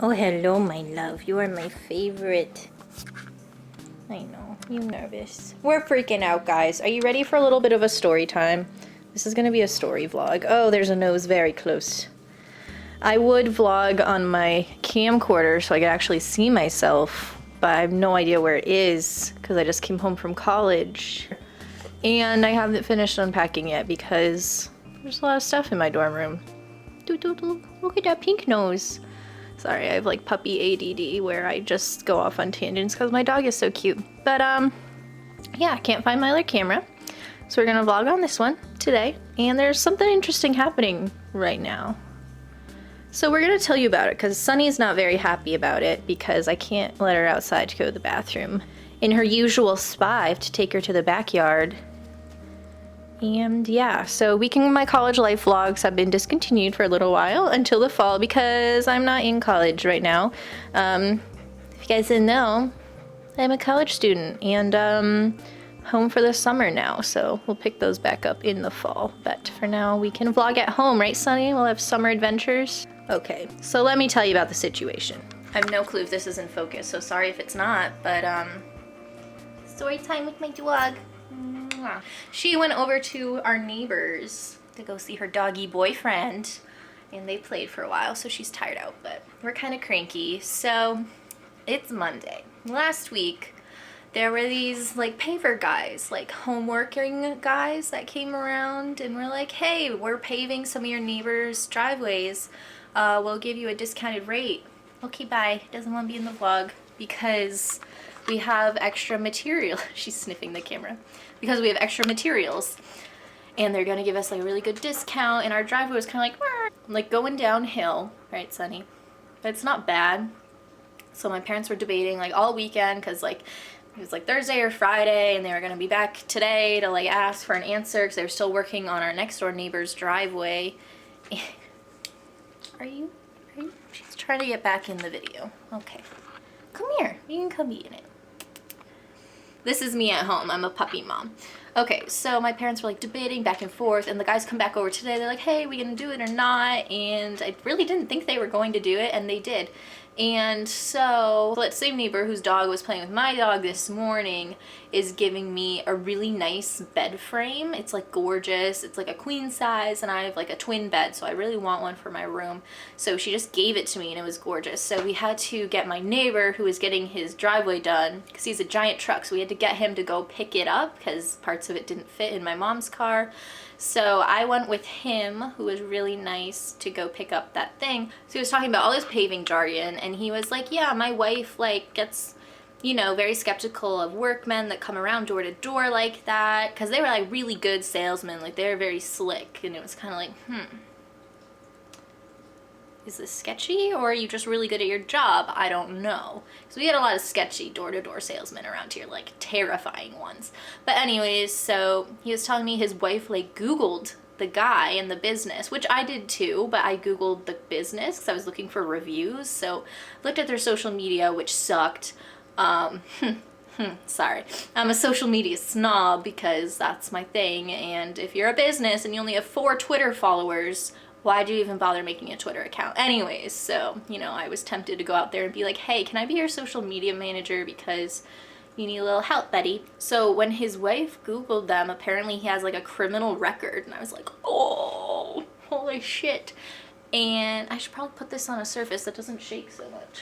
Oh, hello, my love. You are my favorite. I know. You nervous. We're freaking out, guys. Are you ready for a little bit of a story time? This is gonna be a story vlog. Oh, there's a nose very close. I would vlog on my camcorder so I could actually see myself, but I have no idea where it is because I just came home from college. And I haven't finished unpacking yet because there's a lot of stuff in my dorm room. Look at that pink nose. Sorry, I have like puppy ADD where I just go off on tangents because my dog is so cute. But yeah, I can't find my other camera. So we're gonna vlog on this one today. And there's something interesting happening right now. So we're gonna tell you about it because Sunny's not very happy about it because I can't let her outside to go to the bathroom. In her usual spot, I have to take her to the backyard. And yeah, so Weekend My College Life vlogs have been discontinued for a little while until the fall because I'm not in college right now. If you guys didn't know, I'm a college student and home for the summer now, so we'll pick those back up in the fall. But for now, we can vlog at home, right, Sunny? We'll have summer adventures. Okay, so let me tell you about the situation. I have no clue if this is in focus, so sorry if it's not, but story time with my dog. She went over to our neighbors to go see her doggy boyfriend, and they played for a while, so she's tired out, but we're kind of cranky. So it's Monday. Last week, there were these like paver guys, like homeworking guys that came around and were like, hey, we're paving some of your neighbors' driveways. We'll give you a discounted rate. Okay, bye. Doesn't want to be in the vlog because we have extra material. She's sniffing the camera. Because we have extra materials. And they're gonna give us like a really good discount, and our driveway was kind of like going downhill, right, Sunny? But it's not bad. So my parents were debating like all weekend because like it was like Thursday or Friday, and they were gonna be back today to like ask for an answer because they were still working on our next door neighbor's driveway. Are you? She's trying to get back in the video. Okay. Come here. You can come be in it. This is me at home. I'm a puppy mom. Okay, so my parents were like debating back and forth, and the guys come back over today. They're like, hey, we gonna do it or not? And I really didn't think they were going to do it, and they did. And so that same neighbor whose dog was playing with my dog this morning is giving me a really nice bed frame. It's like gorgeous. It's like a queen size, and I have like a twin bed, so I really want one for my room. So she just gave it to me, and it was gorgeous. So we had to get my neighbor who was getting his driveway done because he's a giant truck, so we had to get him to go pick it up because parts of it didn't fit in my mom's car. So I went with him, who was really nice, to go pick up that thing. So he was talking about all this paving jargon, and he was like, yeah, my wife like gets, you know, very skeptical of workmen that come around door to door like that, because they were like really good salesmen, like they were very slick, and it was kind of like, is this sketchy, or are you just really good at your job? I don't know. So we had a lot of sketchy door-to-door salesmen around here, like terrifying ones. But anyways, so he was telling me his wife like Googled the guy in the business, which I did too, but I Googled the business because I was looking for reviews. So looked at their social media, which sucked. Sorry. I'm a social media snob because that's my thing, and if you're a business and you only have 4 Twitter followers, why'd you even bother making a Twitter account? Anyways, so, you know, I was tempted to go out there and be like, hey, can I be your social media manager because you need a little help, Betty? So when his wife Googled them, apparently he has like a criminal record, and I was like, oh, holy shit. And I should probably put this on a surface that doesn't shake so much.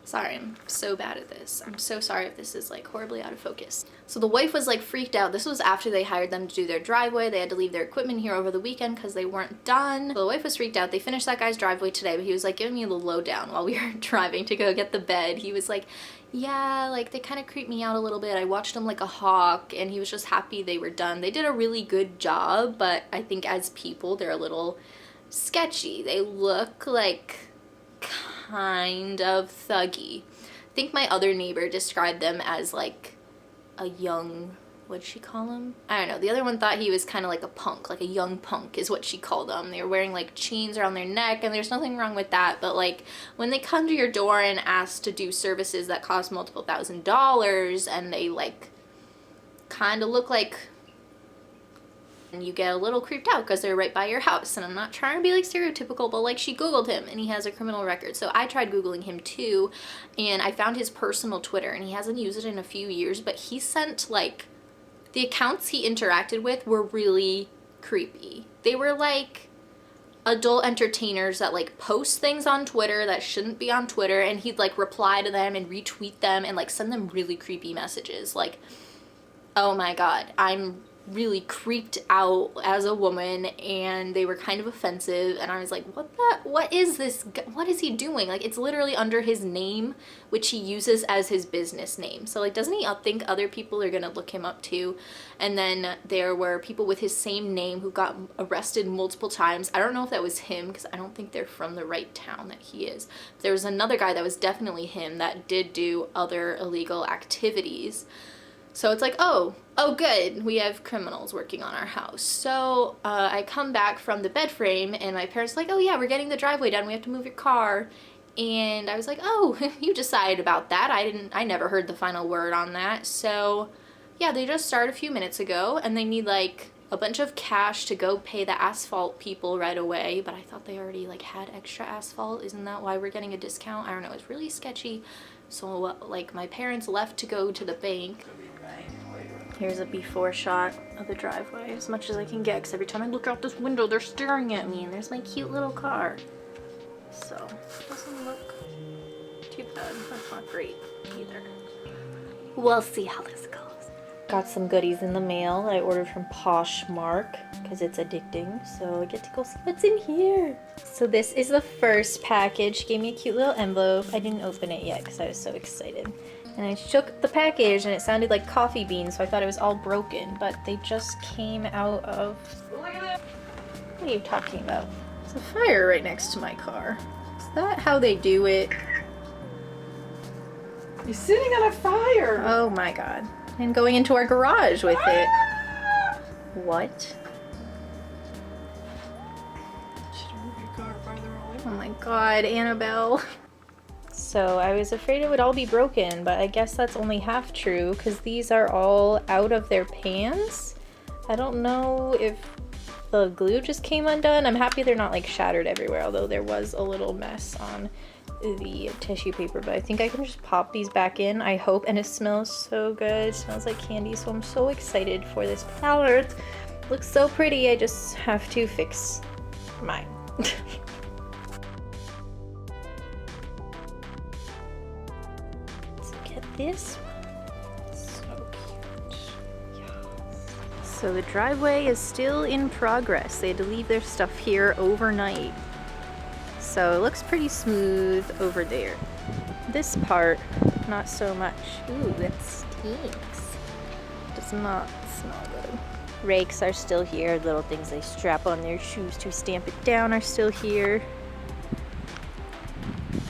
Sorry, I'm so bad at this. I'm so sorry if this is like horribly out of focus. So the wife was like freaked out. This was after they hired them to do their driveway. They had to leave their equipment here over the weekend because they weren't done. So the wife was freaked out. They finished that guy's driveway today, but he was like giving me the lowdown while we were driving to go get the bed. He was like, yeah, like they kind of creeped me out a little bit. I watched them like a hawk, and he was just happy they were done. They did a really good job, but I think as people, they're a little sketchy. They look like kind of thuggy. I think my other neighbor described them as like a young, what'd she call him? I don't know. The other one thought he was kind of like a punk, like a young punk is what she called them. They were wearing like chains around their neck, and there's nothing wrong with that, but like when they come to your door and ask to do services that cost multiple $1,000s, and they like kind of look like And you get a little creeped out because they're right by your house. And I'm not trying to be like stereotypical, but like she Googled him and he has a criminal record. So I tried Googling him too, and I found his personal Twitter, and he hasn't used it in a few years, but he sent like, the accounts he interacted with were really creepy. They were like adult entertainers that like post things on Twitter that shouldn't be on Twitter, and he'd like reply to them and retweet them and like send them really creepy messages. Like, oh my god, I'm really creeped out as a woman, and they were kind of offensive, and I was like, what is this, what is he doing? Like, it's literally under his name, which he uses as his business name. So like, doesn't he think other people are gonna look him up too? And then there were people with his same name who got arrested multiple times. I don't know if that was him, because I don't think they're from the right town that he is. There was another guy that was definitely him that did do other illegal activities. So it's like, oh good, we have criminals working on our house. So I come back from the bed frame, and my parents are like, oh yeah, we're getting the driveway done, we have to move your car. And I was like, oh, you decided about that. I never heard the final word on that. So yeah, they just started a few minutes ago, and they need like a bunch of cash to go pay the asphalt people right away. But I thought they already like had extra asphalt. Isn't that why we're getting a discount? I don't know, it's really sketchy. So like, my parents left to go to the bank. Here's a before shot of the driveway, as much as I can get, because every time I look out this window, they're staring at me, and there's my cute little car. So, doesn't look too bad. That's not great either. We'll see how this goes. Got some goodies in the mail I ordered from Poshmark, because it's addicting, so I get to go see what's in here. So this is the first package. She gave me a cute little envelope. I didn't open it yet because I was so excited. And I shook the package and it sounded like coffee beans, so I thought it was all broken, but they just came out of... Look at that! What are you talking about? There's a fire right next to my car. Is that how they do it? You're sitting on a fire! Oh my god. And going into our garage with it. What? Should have moved your car farther away. Oh my god, Annabelle. So I was afraid it would all be broken, but I guess that's only half true, because these are all out of their pans. I don't know if the glue just came undone. I'm happy they're not like shattered everywhere, although there was a little mess on the tissue paper, but I think I can just pop these back in, I hope. And it smells so good. It smells like candy, so I'm so excited for this palette. Looks so pretty. I just have to fix mine. This one. So cute. Yes. So the driveway is still in progress. They had to leave their stuff here overnight. So it looks pretty smooth over there. This part, not so much. Ooh, that stinks. Does not smell good. Rakes are still here. Little things they strap on their shoes to stamp it down are still here.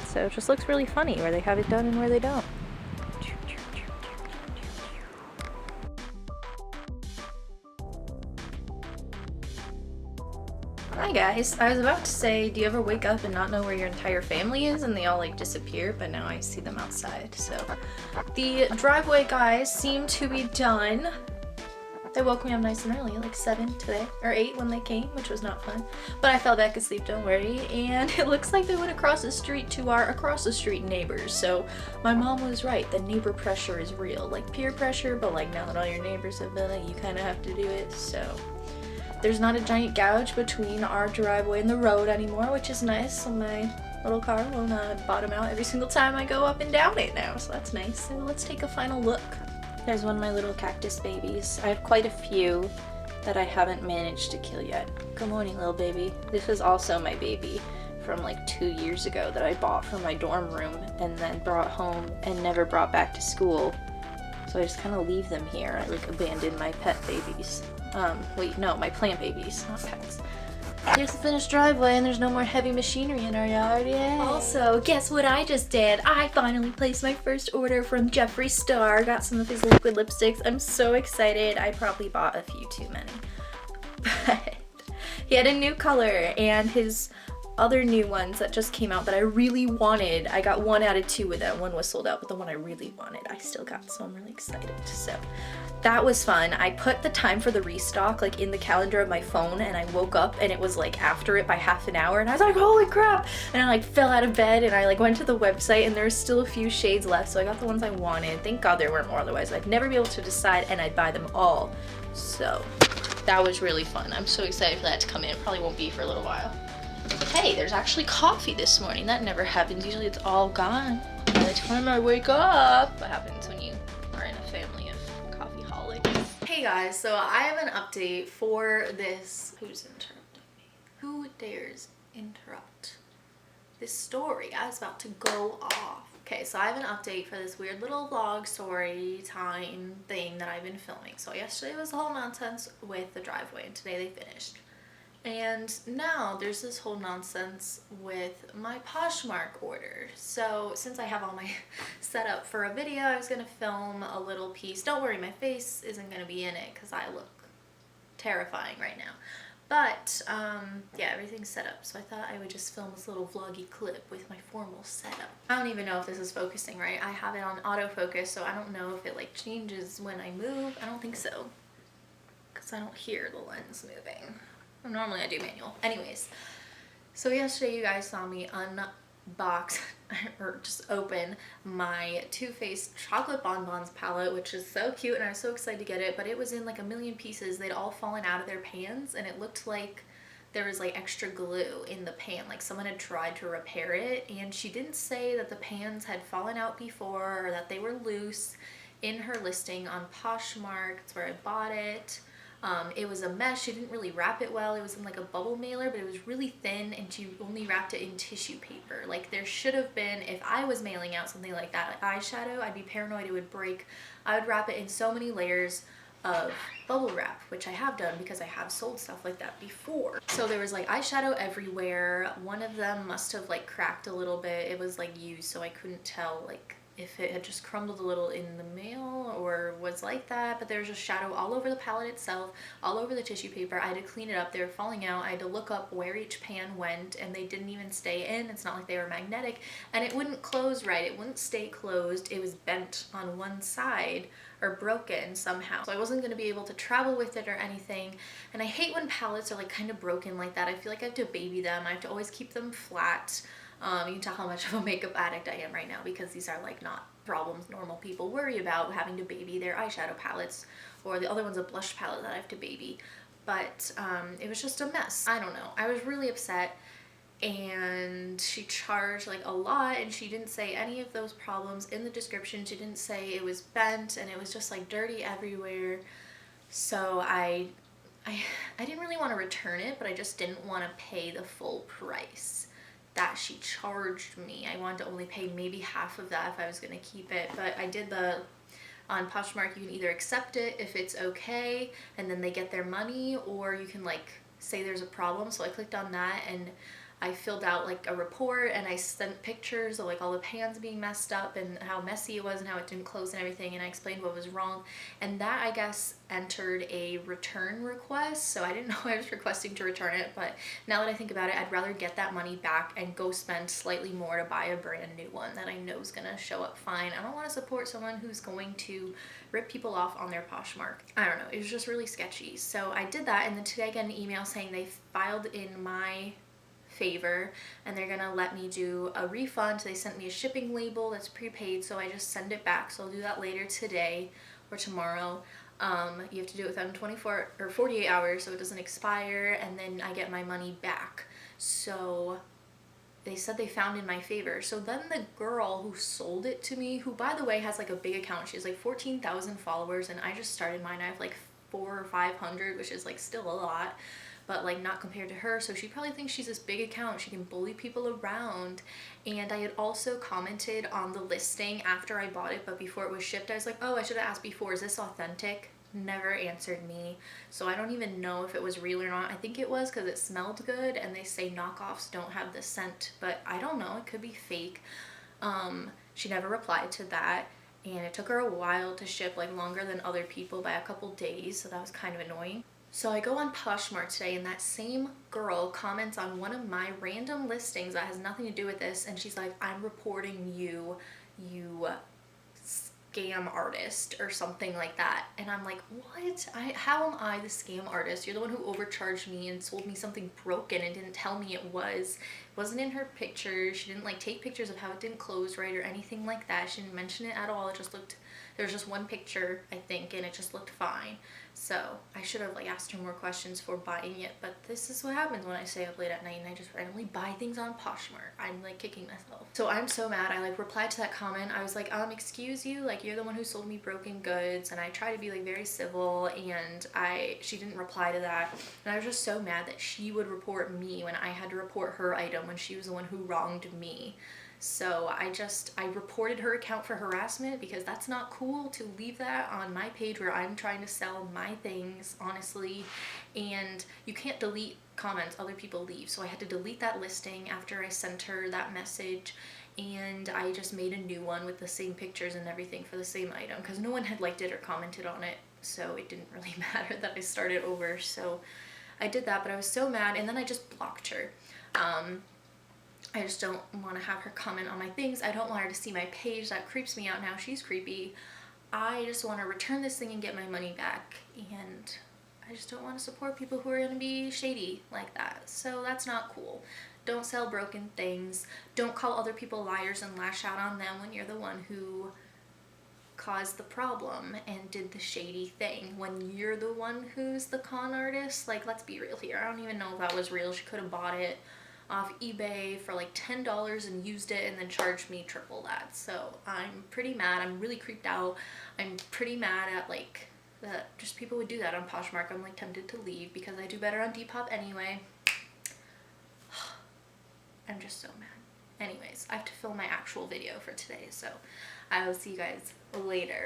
So it just looks really funny where they have it done and where they don't. Hi guys, I was about to say, do you ever wake up and not know where your entire family is and they all like disappear, but now I see them outside. So the driveway guys seem to be done. They woke me up nice and early, like 7 today, or 8 when they came, which was not fun. But I fell back asleep, don't worry, and it looks like they went across the street to our across the street neighbors. So my mom was right, the neighbor pressure is real, like peer pressure, but like now that all your neighbors have done it, you kind of have to do it, so. There's not a giant gouge between our driveway and the road anymore, which is nice, so my little car will not bottom out every single time I go up and down it now, so that's nice. So let's take a final look. There's one of my little cactus babies. I have quite a few that I haven't managed to kill yet. Good morning, little baby. This was also my baby from like 2 years ago that I bought from my dorm room and then brought home and never brought back to school. So I just kind of leave them here. I like abandon my pet babies. Wait, no, my plant babies, not pets. Here's the finished driveway and there's no more heavy machinery in our yard, yay! Also, guess what I just did? I finally placed my first order from Jeffree Star. Got some of his liquid lipsticks. I'm so excited. I probably bought a few too many. But he had a new color and his other new ones that just came out that I really wanted. I got 1 out of 2 with them. One was sold out, but the one I really wanted I still got, so I'm really excited. So that was fun. I put the time for the restock like in the calendar of my phone, and I woke up and it was like after it by half an hour, and I was like, holy crap, and I like fell out of bed and I like went to the website, and there's still a few shades left, so I got the ones I wanted. Thank God there weren't more, otherwise I'd never be able to decide and I'd buy them all. So that was really fun. I'm so excited for that to come in. It probably won't be for a little while. Hey, there's actually coffee this morning. That never happens. Usually it's all gone by the time I wake up. What happens when you are in a family of coffee holics? Hey guys, so I have an update for this. Who's interrupting me? Who dares interrupt this story? I was about to go off. Okay, so I have an update for this weird little vlog story time thing that I've been filming. So yesterday was the whole nonsense with the driveway, and today they finished. And now there's this whole nonsense with my Poshmark order. So since I have all my setup for a video, I was gonna film a little piece. Don't worry, my face isn't gonna be in it because I look terrifying right now. But yeah, everything's set up, so I thought I would just film this little vloggy clip with my formal setup. I don't even know if this is focusing right. I have it on autofocus, so I don't know if it like changes when I move. I don't think so, because I don't hear the lens moving. Well, normally I do manual. Anyways, so yesterday you guys saw me unbox or just open my Too Faced Chocolate Bonbons palette, which is so cute, and I was so excited to get it, but it was in like a million pieces. They'd all fallen out of their pans, and it looked like there was like extra glue in the pan, like someone had tried to repair it, and she didn't say that the pans had fallen out before or that they were loose in her listing on Poshmark. That's where I bought it. It was a mess. She didn't really wrap it well. It was in like a bubble mailer, but it was really thin, and she only wrapped it in tissue paper. Like there should have been, if I was mailing out something like that, like eyeshadow, I'd be paranoid it would break. I would wrap it in so many layers of bubble wrap, which I have done because I have sold stuff like that before. So there was like eyeshadow everywhere. One of them must have like cracked a little bit. It was like used, so I couldn't tell like if it had just crumbled a little in the mail or was like that, but there's just shadow all over the palette itself, all over the tissue paper. I had to clean it up. They were falling out. I had to look up where each pan went, and they didn't even stay in. It's not like they were magnetic, and it wouldn't close right. It wouldn't stay closed. It was bent on one side or broken somehow. So I wasn't going to be able to travel with it or anything, and I hate when palettes are like kind of broken like that. I feel like I have to baby them. I have to always keep them flat. You can tell how much of a makeup addict I am right now, because these are like not problems normal people worry about, having to baby their eyeshadow palettes, or the other one's a blush palette that I have to baby. But it was just a mess. I don't know. I was really upset, and she charged like a lot, and she didn't say any of those problems in the description. She didn't say it was bent, and it was just like dirty everywhere. So I didn't really want to return it, but I just didn't want to pay the full price that she charged me. I wanted to only pay maybe half of that if I was going to keep it, but I did on Poshmark, you can either accept it if it's okay and then they get their money, or you can like say there's a problem. So I clicked on that, and I filled out like a report, and I sent pictures of like all the pans being messed up and how messy it was and how it didn't close and everything, and I explained what was wrong, and that I guess entered a return request. So I didn't know I was requesting to return it, but now that I think about it, I'd rather get that money back and go spend slightly more to buy a brand new one that I know is gonna show up fine. I don't want to support someone who's going to rip people off on their Poshmark. I don't know, it was just really sketchy. So I did that, and then today I got an email saying they filed in my favor and they're gonna let me do a refund. They sent me a shipping label that's prepaid, so I just send it back. So I'll do that later today or tomorrow. You have to do it within 24 or 48 hours so it doesn't expire, and then I get my money back. So they said they found in my favor. So then the girl who sold it to me, who by the way has like a big account, she has like 14,000 followers, and I just started mine. I have like 400 or 500, which is like still a lot, but like not compared to her. So she probably thinks she's this big account, she can bully people around. And I had also commented on the listing after I bought it, but before it was shipped, I was like, oh, I should have asked before, is this authentic? Never answered me. So I don't even know if it was real or not. I think it was because it smelled good, and they say knockoffs don't have the scent, but I don't know, it could be fake. She never replied to that, and it took her a while to ship, like longer than other people by a couple days, so that was kind of annoying. So I go on Poshmark today and that same girl comments on one of my random listings that has nothing to do with this, and she's like, I'm reporting you, you scam artist or something like that. And I'm like, what? How am I the scam artist? You're the one who overcharged me and sold me something broken and didn't tell me it wasn't in her pictures. She didn't like take pictures of how it didn't close right or anything like that. She didn't mention it at all. It just looked, there was just one picture I think, and it just looked fine. So I should have like asked her more questions for buying it, but this is what happens when I stay up late at night and I just randomly buy things on Poshmark. I'm like kicking myself. So I'm so mad. I like replied to that comment. I was like, excuse you, like you're the one who sold me broken goods, and I try to be like very civil, and she didn't reply to that. And I was just so mad that she would report me when I had to report her item when she was the one who wronged me. So I reported her account for harassment because that's not cool to leave that on my page where I'm trying to sell my things, honestly. And you can't delete comments other people leave. So I had to delete that listing after I sent her that message, and I just made a new one with the same pictures and everything for the same item because no one had liked it or commented on it. So it didn't really matter that I started over. So I did that, but I was so mad, and then I just blocked her. I just don't want to have her comment on my things. I don't want her to see my page. That creeps me out now. She's creepy. I just want to return this thing and get my money back. And I just don't want to support people who are going to be shady like that. So that's not cool. Don't sell broken things. Don't call other people liars and lash out on them when you're the one who caused the problem and did the shady thing. When you're the one who's the con artist, like, let's be real here. I don't even know if that was real. She could have bought it off eBay for like $10 and used it and then charged me triple that. So I'm pretty mad. I'm really creeped out. I'm pretty mad at like that just people would do that on Poshmark. I'm like tempted to leave because I do better on Depop anyway. I'm just so mad. Anyways, I have to film my actual video for today, so I will see you guys later.